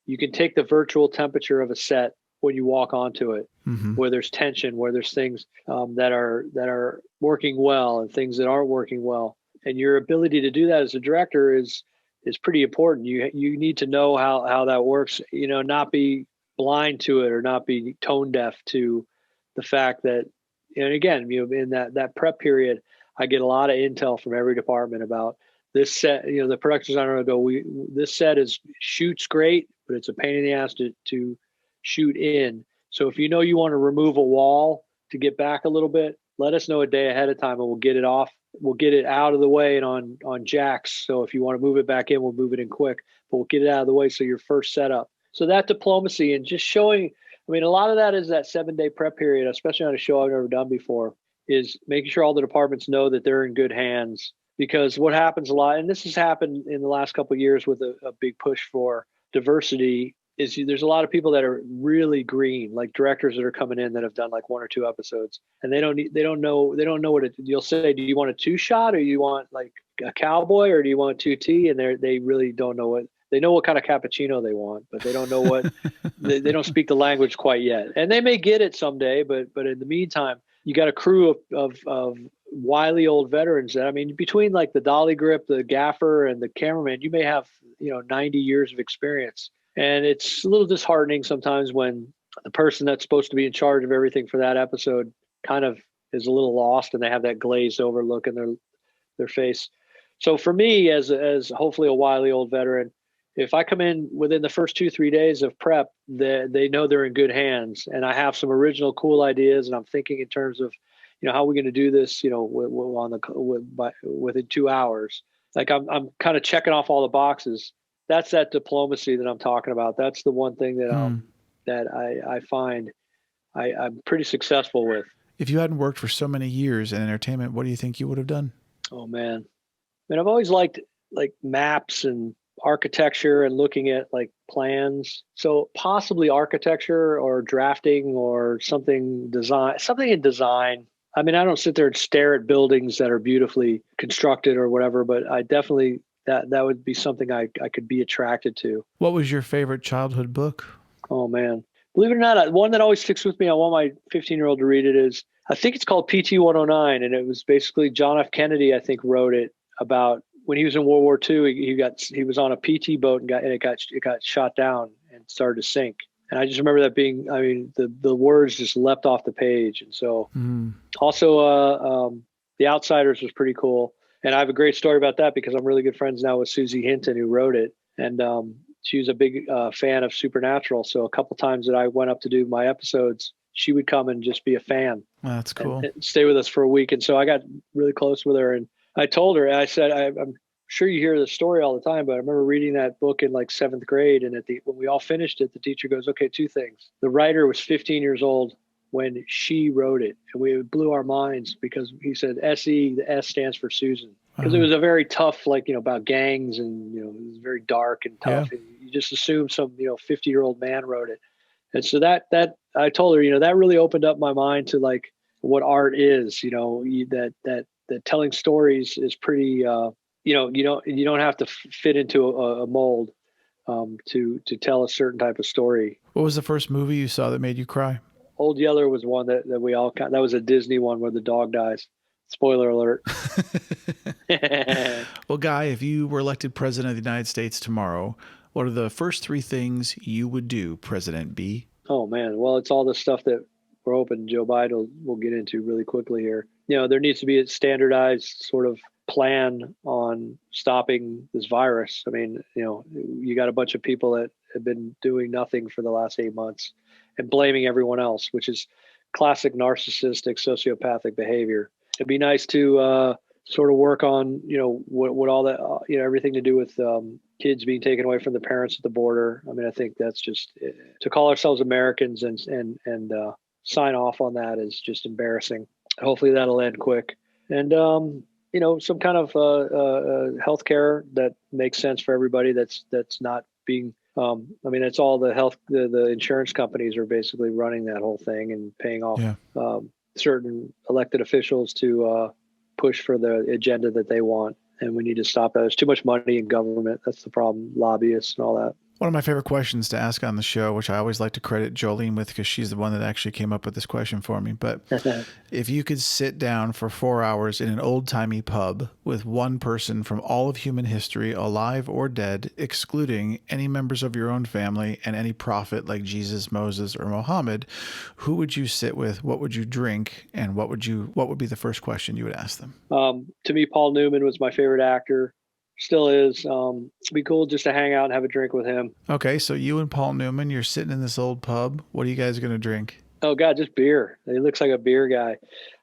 you can take the virtual temperature of a set when you walk onto it, where there's tension, where there's things that are working well and things that aren't working well. And your ability to do that as a director is pretty important. You need to know how that works, not be blind to it, or not be tone deaf to the fact that, and again, in that prep period, I get a lot of intel from every department about this set. The production designer will go, this set shoots great, but it's a pain in the ass to shoot in. So if you want to remove a wall to get back a little bit, let us know a day ahead of time, and we'll get it off. We'll get it out of the way and on jacks. So if you want to move it back in, we'll move it in quick, but we'll get it out of the way. So your first setup. So that diplomacy and just showing, a lot of that is that 7-day prep period, especially on a show I've never done before, is making sure all the departments know that they're in good hands. Because what happens a lot, and this has happened in the last couple of years with a big push for diversity, is there's a lot of people that are really green, like directors that are coming in that have done like 1 or 2 episodes, and they don't know what you'll say. Do you want a 2-shot, or you want like a cowboy, or do you want 2T? And they really don't know they know what kind of cappuccino they want, but they don't know what they don't speak the language quite yet. And they may get it someday, but in the meantime, you got a crew of wily old veterans that, between like the dolly grip, the gaffer, and the cameraman, you may have 90 years of experience. And it's a little disheartening sometimes when the person that's supposed to be in charge of everything for that episode kind of is a little lost, and they have that glazed over look in their face. So for me, as hopefully a wily old veteran, if I come in within the first 2-3 days of prep, they know they're in good hands, and I have some original cool ideas, and I'm thinking in terms of, how are we going to do this, within 2 hours. Like I'm kind of checking off all the boxes. that's that diplomacy that I'm talking about. That's the one thing that that I find I'm pretty successful with. If you hadn't worked for so many years in entertainment, what do you think you would have done? Oh man, I mean, I've always liked like maps and architecture and looking at like plans. So possibly architecture or drafting or something in design. I mean, I don't sit there and stare at buildings that are beautifully constructed or whatever, but I definitely that would be something I could be attracted to. What was your favorite childhood book? Oh man, believe it or not, one that always sticks with me. I want my 15-year-old to read it. Is I think it's called PT 109, and it was basically John F. Kennedy, I think, wrote it about when he was in World War II. He was on a PT boat and it got shot down and started to sink. And I just remember that being, I mean, the words just leapt off the page. And so also The Outsiders was pretty cool. And I have a great story about that because I'm really good friends now with Susie Hinton, who wrote it. And she was a big fan of Supernatural. So a couple times that I went up to do my episodes, she would come and just be a fan. Well, that's cool. And stay with us for a week. And so I got really close with her. And I told her, I said, I'm sure you hear the story all the time, but I remember reading that book in like 7th grade. And when we all finished it, the teacher goes, okay, 2 things. The writer was 15 years old when she wrote it. And it blew our minds because he said SE, the S stands for Susan. Because it was a very tough, like, about gangs and, it was very dark and tough. Yeah. And you just assume some, 50-year-old man wrote it. And so that I told her, that really opened up my mind to like what art is, that telling stories is pretty, you don't have to fit into a mold to tell a certain type of story. What was the first movie you saw that made you cry? Old Yeller was one that we all that was a Disney one where the dog dies. Spoiler alert. Well, Guy, if you were elected president of the United States tomorrow, what are the first 3 things you would do, President B? Oh, man. Well, it's all the stuff that we're hoping Joe Biden will get into really quickly here. There needs to be a standardized sort of plan on stopping this virus. I mean, you got a bunch of people that have been doing nothing for the last 8 months and blaming everyone else, which is classic narcissistic, sociopathic behavior. It'd be nice to sort of work on, what all that, everything to do with kids being taken away from the parents at the border. I mean, I think that's just to call ourselves Americans and sign off on that is just embarrassing. Hopefully that'll end quick. And, some kind of healthcare that makes sense for everybody. That's not being, it's all the insurance companies are basically running that whole thing and paying off certain elected officials to push for the agenda that they want. And we need to stop that. There's too much money in government. That's the problem. Lobbyists and all that. One of my favorite questions to ask on the show, which I always like to credit Jolene with because she's the one that actually came up with this question for me. But if you could sit down for 4 hours in an old-timey pub with one person from all of human history, alive or dead, excluding any members of your own family and any prophet like Jesus, Moses, or Muhammad, who would you sit with? What would you drink? And what would be the first question you would ask them? To me, Paul Newman was my favorite actor. Still is. It'd be cool just to hang out and have a drink with him. Okay, so you and Paul Newman, you're sitting in this old pub. What are you guys going to drink? Oh, God, just beer. He looks like a beer guy.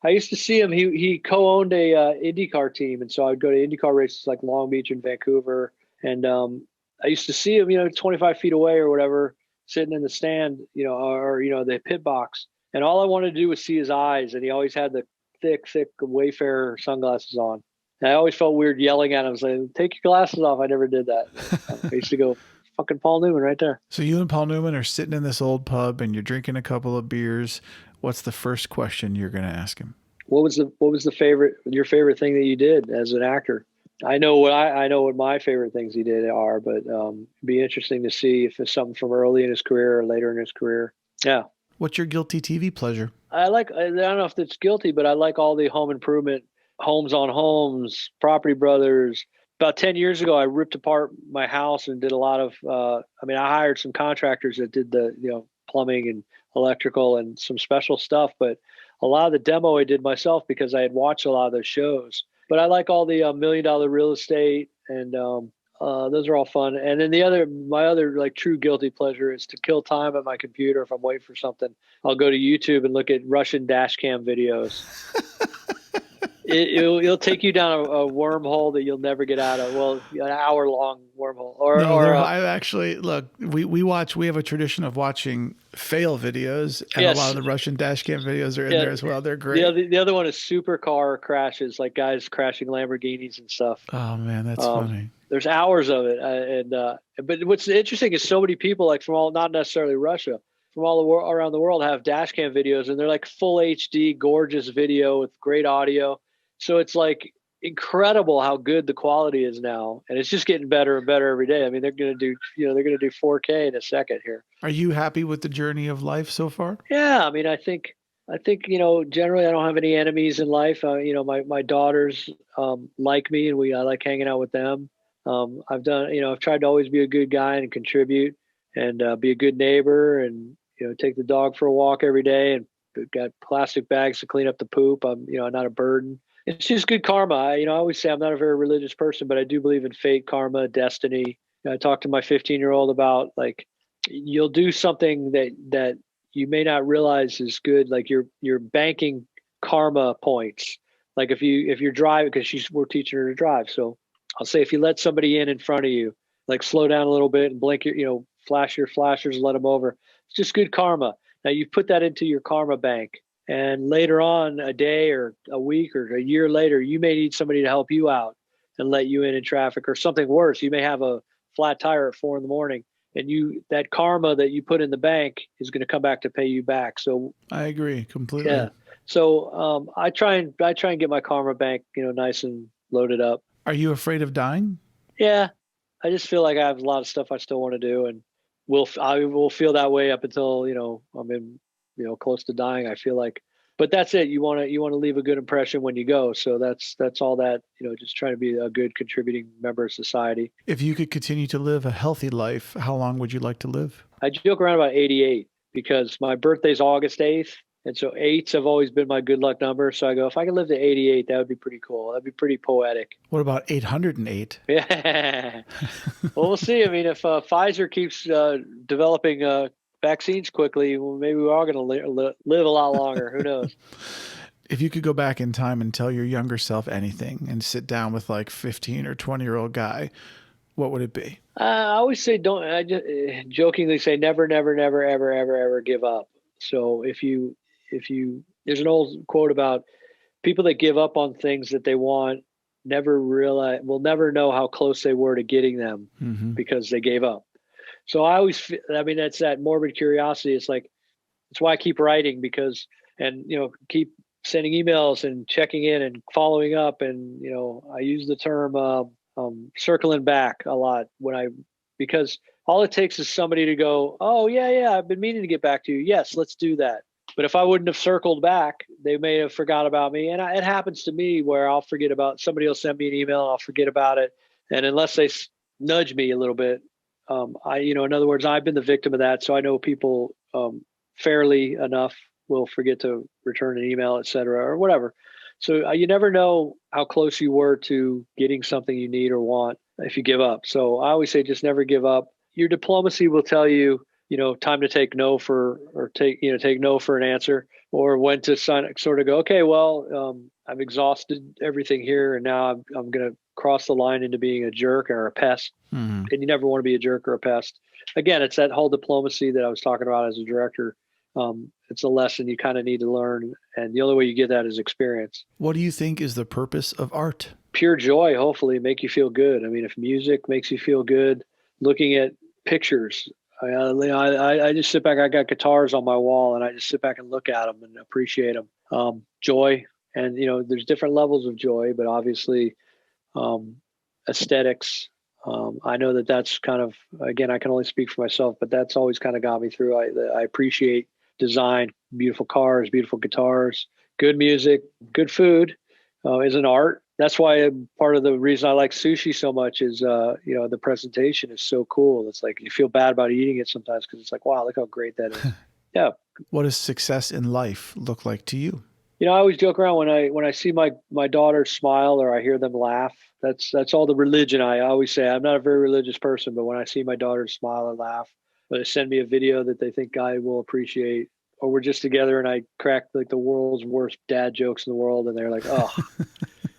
I used to see him. He co-owned a IndyCar team, and so I would go to IndyCar races like Long Beach and Vancouver. And I used to see him, 25 feet away or whatever, sitting in the stand, or the pit box. And all I wanted to do was see his eyes, and he always had the thick Wayfarer sunglasses on. And I always felt weird yelling at him, saying, take your glasses off. I never did that. I used to go, fucking Paul Newman right there. So you and Paul Newman are sitting in this old pub and you're drinking a couple of beers. What's the first question you're going to ask him? What was your favorite thing that you did as an actor? I know what my favorite things he did are, but it'd be interesting to see if it's something from early in his career or later in his career. Yeah. What's your guilty TV pleasure? I don't know if it's guilty, but I like all the home improvement, Homes on Homes, Property Brothers. About 10 years ago, I ripped apart my house and did a lot of, I hired some contractors that did the, plumbing and electrical and some special stuff, but a lot of the demo I did myself because I had watched a lot of those shows. But I like all the $1 Million Real Estate and those are all fun. And then my other like true guilty pleasure is to kill time at my computer. If I'm waiting for something, I'll go to YouTube and look at Russian dash cam videos. It'll take you down a wormhole that you'll never get out of. Well, an hour long wormhole, or No, or I actually look. We have a tradition of watching fail videos, and a lot yes, of the Russian dash cam videos are in yeah. there as well. They're The great. other one is supercar crashes, like guys crashing Lamborghinis and stuff. Oh man, that's Um, funny. there's hours of it, but what's interesting is so many people, like from all, not necessarily Russia, from all the around the world, have dash cam videos, and they're like full HD, gorgeous video with great audio. So it's like incredible how good the quality is now, and it's just getting better and better every day. I mean, they're gonna do 4K in a second here. Are you happy with the journey of life so far? Yeah, I mean, I think, generally I don't have any enemies in life. My daughters like me, and I like hanging out with them. I've tried to always be a good guy and contribute, and be a good neighbor, and take the dog for a walk every day, and got plastic bags to clean up the poop. I'm not a burden. It's just good karma. I always say I'm not a very religious person, but I do believe in fate, karma, destiny. I talked to my 15-year-old about, like, you'll do something that you may not realize is good. Like, you're banking karma points. Like, if you're driving, because we're teaching her to drive. So I'll say, if you let somebody in front of you, like, slow down a little bit and blink flash your flashers, let them over. It's just good karma. Now you put that into your karma bank, and later on, a day or a week or a year later, you may need somebody to help you out and let you in traffic, or something worse. You may have a flat tire at 4 in the morning, and that karma that you put in the bank is going to come back to pay you back. So I agree completely. yeah. So I try and get my karma bank, nice and loaded up. Are you afraid of dying? Yeah, I just feel like I have a lot of stuff I still want to do, and I will feel that way up until I'm in close to dying. I feel like, but that's it. You want to leave a good impression when you go. So that's all that, just trying to be a good contributing member of society. If you could continue to live a healthy life, how long would you like to live? I joke around about 88 because my birthday's August 8th. And so eights have always been my good luck number. So I go, if I could live to 88, that would be pretty cool. That'd be pretty poetic. What about 808? Yeah. Well, we'll see. I mean, if Pfizer keeps developing vaccines quickly, well, maybe we are going to live a lot longer. Who knows? If you could go back in time and tell your younger self anything and sit down with like 15 or 20-year-old guy, what would it be? I always say, don't. I just jokingly say, never, never, never, ever, ever, ever give up. So there's an old quote about people that give up on things that they want will never know how close they were to getting them Mm-hmm. because they gave up. So I mean, that's that morbid curiosity. It's like, it's why I keep writing, because, and, keep sending emails and checking in and following up. And, I use the term, circling back a lot because all it takes is somebody to go, oh yeah, yeah, I've been meaning to get back to you. Yes, let's do that. But if I wouldn't have circled back, they may have forgot about me. And it happens to me where I'll forget about somebody will send me an email and I'll forget about it. And unless they nudge me a little bit, in other words, I've been the victim of that. So I know people fairly enough will forget to return an email, et cetera, or whatever. So you never know how close you were to getting something you need or want if you give up. So I always say, just never give up. Your diplomacy will tell you, time to take no for, or take no for an answer, or when to sort of go, okay, well, I've exhausted everything here, and now I'm going to cross the line into being a jerk or a pest. Mm-hmm. And you never want to be a jerk or a pest. Again, it's that whole diplomacy that I was talking about as a director. It's a lesson you kind of need to learn, and the only way you get that is experience. What do you think is the purpose of art? Pure joy, hopefully, make you feel good. I mean, if music makes you feel good, looking at pictures, I just sit back. I got guitars on my wall, and I just sit back and look at them and appreciate them. Joy, and there's different levels of joy, but obviously, aesthetics. I know that's kind of, again, I can only speak for myself, but that's always kind of got me through. I appreciate design, beautiful cars, beautiful guitars, good music, good food is an art. That's why part of the reason I like sushi so much is, the presentation is so cool. It's like you feel bad about eating it sometimes because it's like, wow, look how great that is. Yeah. What does success in life look like to you? I always joke around when I see my daughters smile or I hear them laugh. That's all the religion. I always say I'm not a very religious person, but when I see my daughters smile or laugh, or they send me a video that they think I will appreciate, we're just together and I crack like the world's worst dad jokes in the world, and they're like, oh,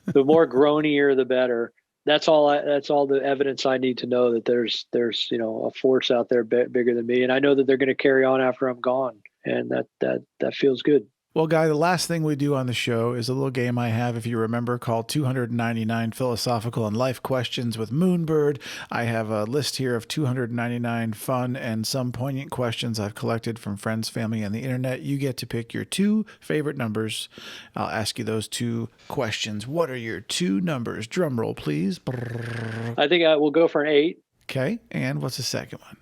the more groanier, the better. That's all the evidence I need to know that there's a force out there bigger than me, and I know that they're going to carry on after I'm gone, and that feels good. Well, Guy, the last thing we do on the show is a little game I have, if you remember, called 299 Philosophical and Life Questions with Moonbird. I have a list here of 299 fun and some poignant questions I've collected from friends, family, and the internet. You get to pick your 2 favorite numbers. I'll ask you those 2 questions. What are your 2 numbers? Drum roll, please. I think we'll go for an 8. Okay, and what's the second one?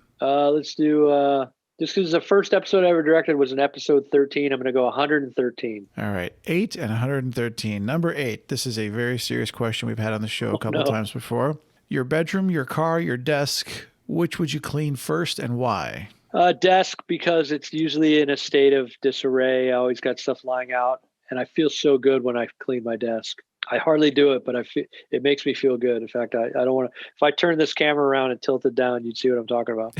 Let's do... Just because the first episode I ever directed was in episode 13, I'm going to go 113. All right. 8 and 113. Number 8. This is a very serious question we've had on the show a couple times before. Your bedroom, your car, your desk, which would you clean first and why? Desk, because it's usually in a state of disarray. I always got stuff lying out, and I feel so good when I clean my desk. I hardly do it, but it makes me feel good. In fact, I don't want to. If I turn this camera around and tilt it down, you'd see what I'm talking about.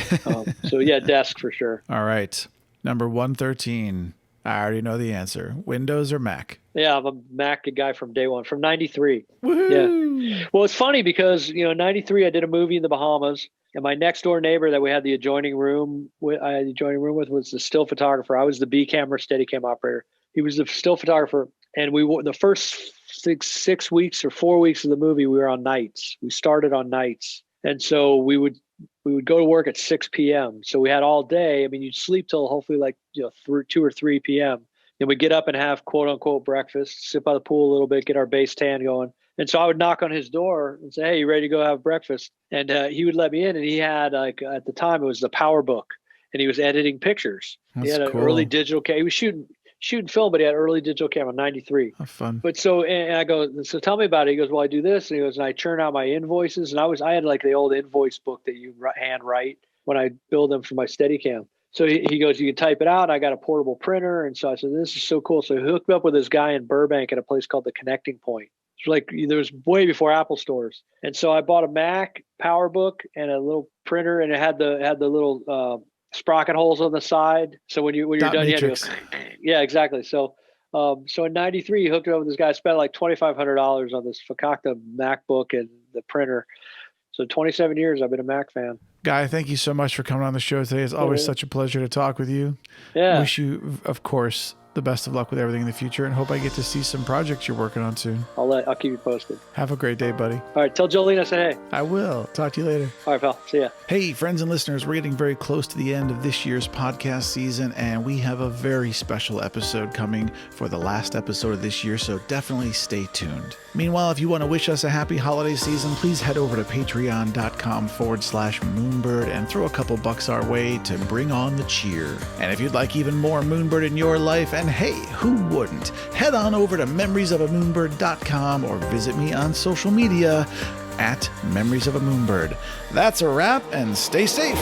So yeah, desk for sure. All right, number 113. I already know the answer. Windows or Mac? Yeah, I'm a Mac guy from day one, from '93. Woohoo! Yeah. Well, it's funny because '93 I did a movie in the Bahamas, and my next door neighbor that we had the adjoining room with was the still photographer. I was the B camera Steadicam operator. He was the still photographer, and the first 6 weeks or 4 weeks of the movie, we were on nights. We started on nights. And so we would go to work at 6 p.m. So we had all day. I mean, you'd sleep till hopefully through 2 or 3 p.m. Then we'd get up and have quote unquote breakfast, sit by the pool a little bit, get our base tan going. And so I would knock on his door and say, hey, you ready to go have breakfast? And he would let me in. And he had at the time, it was the Power Book, and he was editing pictures. He had an early digital camera. He was shooting film, but he had early digital camera, 93. How fun. But and I go, so tell me about it. He goes, well, I do this. And he goes, and I churn out my invoices. And I had like the old invoice book that you hand write when I build them for my Steadicam. So he goes, you can type it out. I got a portable printer. And so I said, this is so cool. So he hooked me up with this guy in Burbank at a place called the Connecting Point. It's like, there was way before Apple stores. And so I bought a Mac PowerBook and a little printer, and it had the little, sprocket holes on the side. So when you're done, matrix. You have to go, yeah, exactly. So in '93, he hooked me up with this guy. I spent like $2,500 on this Fakakta MacBook and the printer. So 27 years, I've been a Mac fan. Guy, thank you so much for coming on the show today. It's always such a pleasure to talk with you. Yeah. Wish you, of course, the best of luck with everything in the future, and hope I get to see some projects you're working on soon. I'll keep you posted. Have a great day, buddy. All right. Tell Jolene I said hey. I will. Talk to you later. All right, pal. See ya. Hey, friends and listeners, we're getting very close to the end of this year's podcast season, and we have a very special episode coming for the last episode of this year, so definitely stay tuned. Meanwhile, if you want to wish us a happy holiday season, please head over to patreon.com/Moonbird and throw a couple bucks our way to bring on the cheer. And if you'd like even more Moonbird in your life, and hey, who wouldn't? Head on over to memoriesofamoonbird.com or visit me on social media at Memories of a Moonbird. That's a wrap, and stay safe.